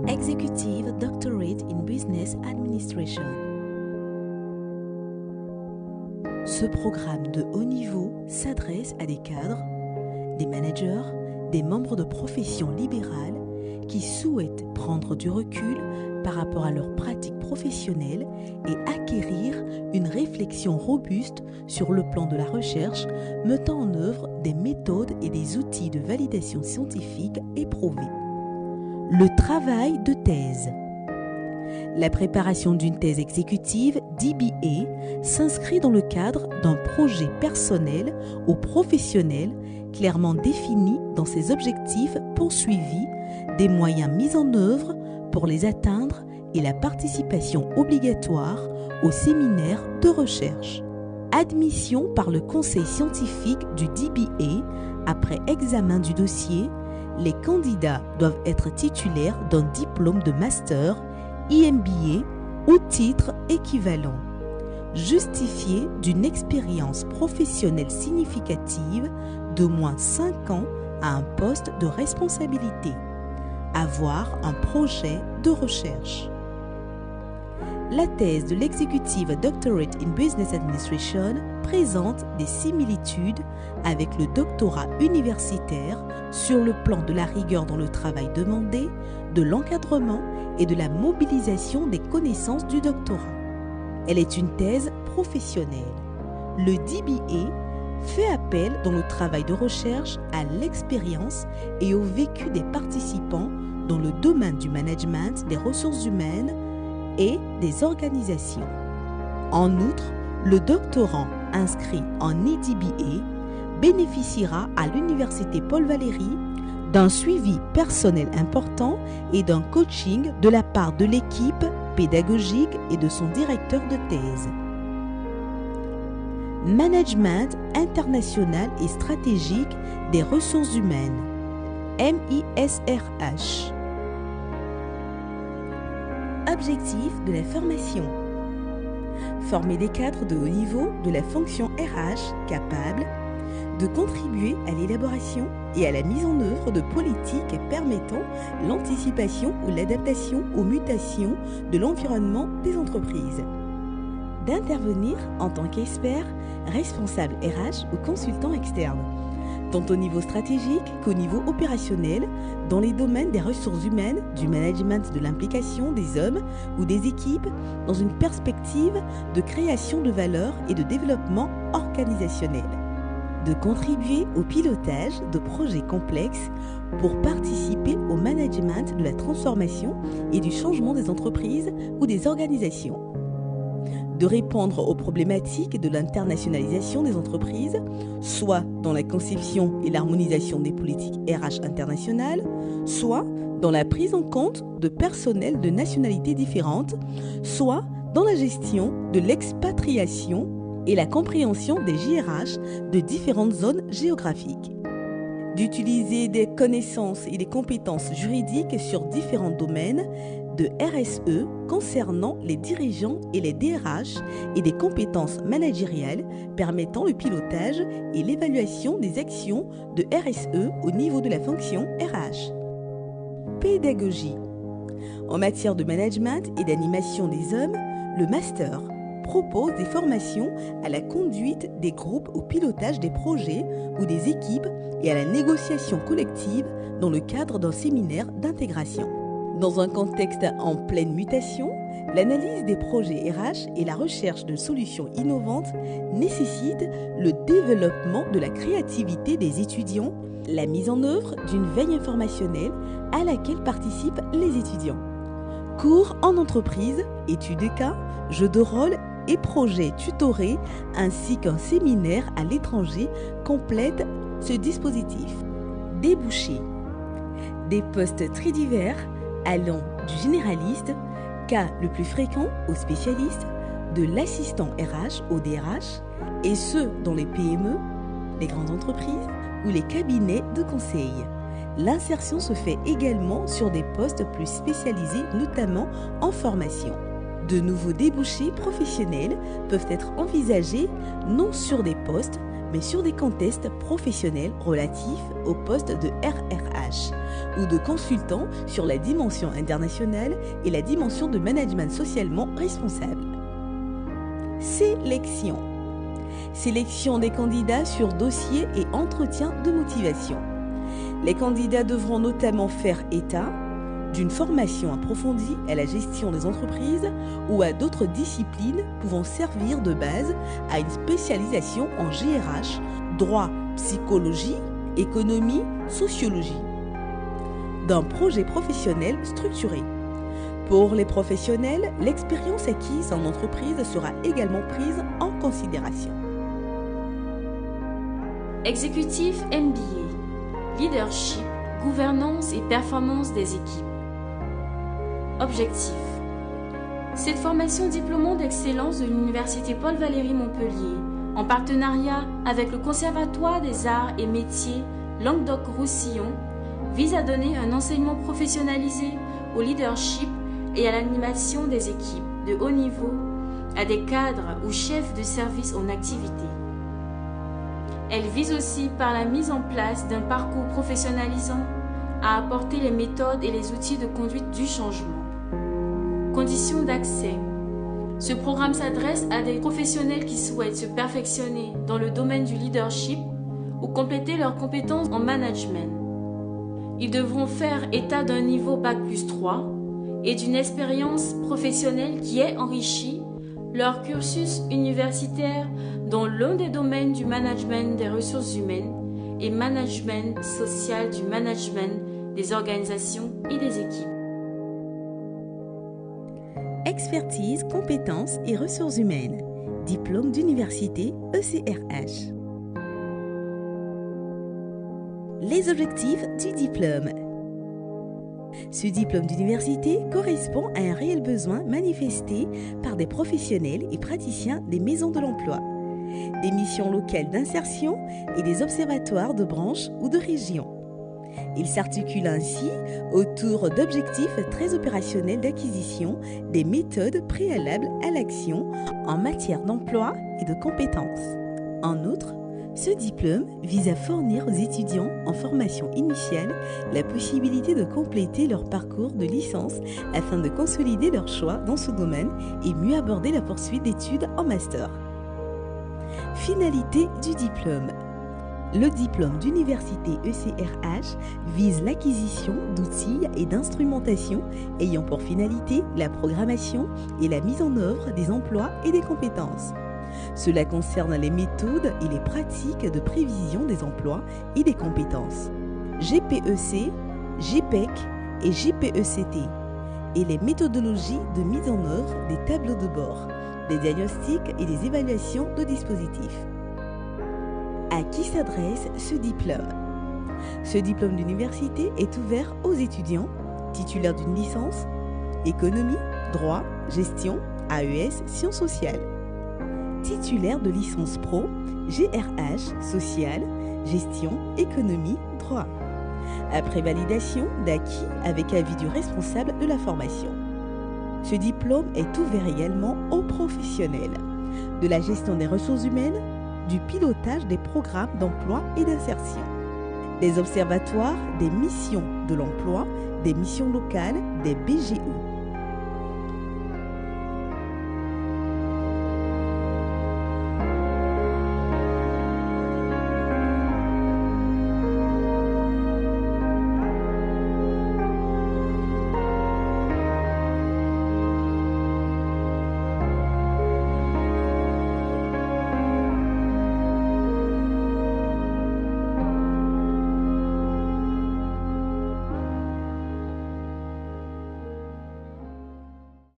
Executive Doctorate in Business Administration. Ce programme de haut niveau s'adresse à des cadres, des managers, des membres de professions libérales qui souhaitent prendre du recul par rapport à leurs pratiques professionnelles et acquérir une réflexion robuste sur le plan de la recherche, mettant en œuvre des méthodes et des outils de validation scientifique éprouvés. Le travail de thèse. La préparation d'une thèse exécutive, DBA, s'inscrit dans le cadre d'un projet personnel ou professionnel clairement défini dans ses objectifs poursuivis, des moyens mis en œuvre pour les atteindre et la participation obligatoire aux séminaires de recherche. Admission par le conseil scientifique du DBA après examen du dossier. Les candidats doivent être titulaires d'un diplôme de master, IMBA ou titre équivalent, justifié d'une expérience professionnelle significative d'au moins 5 ans à un poste de responsabilité, avoir un projet de recherche. La thèse de l'Executive Doctorate in Business Administration présente des similitudes avec le doctorat universitaire sur le plan de la rigueur dans le travail demandé, de l'encadrement et de la mobilisation des connaissances du doctorat. Elle est une thèse professionnelle. Le DBA fait appel dans le travail de recherche à l'expérience et au vécu des participants dans le domaine du management des ressources humaines et des organisations. En outre, le doctorant inscrit en EDBA bénéficiera à l'Université Paul Valéry d'un suivi personnel important et d'un coaching de la part de l'équipe pédagogique et de son directeur de thèse. Management international et stratégique des ressources humaines, MISRH. Objectif de la formation. Former des cadres de haut niveau de la fonction RH capables de contribuer à l'élaboration et à la mise en œuvre de politiques permettant l'anticipation ou l'adaptation aux mutations de l'environnement des entreprises. D'intervenir en tant qu'expert, responsable RH ou consultant externe, tant au niveau stratégique qu'au niveau opérationnel, dans les domaines des ressources humaines, du management de l'implication des hommes ou des équipes, dans une perspective de création de valeur et de développement organisationnel. De contribuer au pilotage de projets complexes pour participer au management de la transformation et du changement des entreprises ou des organisations. De répondre aux problématiques de l'internationalisation des entreprises, soit dans la conception et l'harmonisation des politiques RH internationales, soit dans la prise en compte de personnels de nationalités différentes, soit dans la gestion de l'expatriation et la compréhension des JRH de différentes zones géographiques. D'utiliser des connaissances et des compétences juridiques sur différents domaines de RSE concernant les dirigeants et les DRH et des compétences managériales permettant le pilotage et l'évaluation des actions de RSE au niveau de la fonction RH. Pédagogie. En matière de management et d'animation des hommes, le master propose des formations à la conduite des groupes, au pilotage des projets ou des équipes et à la négociation collective dans le cadre d'un séminaire d'intégration. Dans un contexte en pleine mutation, l'analyse des projets RH et la recherche de solutions innovantes nécessitent le développement de la créativité des étudiants, la mise en œuvre d'une veille informationnelle à laquelle participent les étudiants. Cours en entreprise, études de cas, jeux de rôle et projets tutorés ainsi qu'un séminaire à l'étranger complètent ce dispositif. Débouchés. Des postes très divers allant du généraliste, cas le plus fréquent, au spécialiste, de l'assistant RH au DRH, et ce dans les PME, les grandes entreprises ou les cabinets de conseil. L'insertion se fait également sur des postes plus spécialisés, notamment en formation. De nouveaux débouchés professionnels peuvent être envisagés non sur des postes, mais sur des contextes professionnels relatifs au poste de RRH ou de consultant sur la dimension internationale et la dimension de management socialement responsable. Sélection. Sélection des candidats sur dossier et entretien de motivation. Les candidats devront notamment faire état d'une formation approfondie à la gestion des entreprises ou à d'autres disciplines pouvant servir de base à une spécialisation en GRH, droit, psychologie, économie, sociologie. D'un projet professionnel structuré. Pour les professionnels, l'expérience acquise en entreprise sera également prise en considération. Exécutif MBA, leadership, gouvernance et performance des équipes. Objectif. Cette formation diplômante d'excellence de l'Université Paul Valéry Montpellier, en partenariat avec le Conservatoire des Arts et Métiers Languedoc-Roussillon, vise à donner un enseignement professionnalisé au leadership et à l'animation des équipes de haut niveau à des cadres ou chefs de service en activité. Elle vise aussi par la mise en place d'un parcours professionnalisant à apporter les méthodes et les outils de conduite du changement. Conditions d'accès. Ce programme s'adresse à des professionnels qui souhaitent se perfectionner dans le domaine du leadership ou compléter leurs compétences en management. Ils devront faire état d'un niveau Bac+3 et d'une expérience professionnelle qui ait enrichi leur cursus universitaire dans l'un des domaines du management des ressources humaines et management social du management des organisations et des équipes. Expertise, compétences et ressources humaines. Diplôme d'université ECRH. Les objectifs du diplôme. Ce diplôme d'université correspond à un réel besoin manifesté par des professionnels et praticiens des maisons de l'emploi, des missions locales d'insertion et des observatoires de branches ou de régions. Il s'articule ainsi autour d'objectifs très opérationnels d'acquisition des méthodes préalables à l'action en matière d'emploi et de compétences. En outre, ce diplôme vise à fournir aux étudiants en formation initiale la possibilité de compléter leur parcours de licence afin de consolider leur choix dans ce domaine et mieux aborder la poursuite d'études en master. Finalité du diplôme. Le diplôme d'université ECRH vise l'acquisition d'outils et d'instrumentation ayant pour finalité la programmation et la mise en œuvre des emplois et des compétences. Cela concerne les méthodes et les pratiques de prévision des emplois et des compétences, GPEC, GPEC et GPECT, et les méthodologies de mise en œuvre des tableaux de bord, des diagnostics et des évaluations de dispositifs. À qui s'adresse ce diplôme? Ce diplôme d'université est ouvert aux étudiants titulaires d'une licence, économie, droit, gestion, AES, sciences sociales, titulaires de licence pro, GRH, social, gestion, économie, droit, après validation d'acquis avec avis du responsable de la formation. Ce diplôme est ouvert également aux professionnels de la gestion des ressources humaines, du pilotage des programmes d'emploi et d'insertion, des observatoires, des missions de l'emploi, des missions locales, des BGE.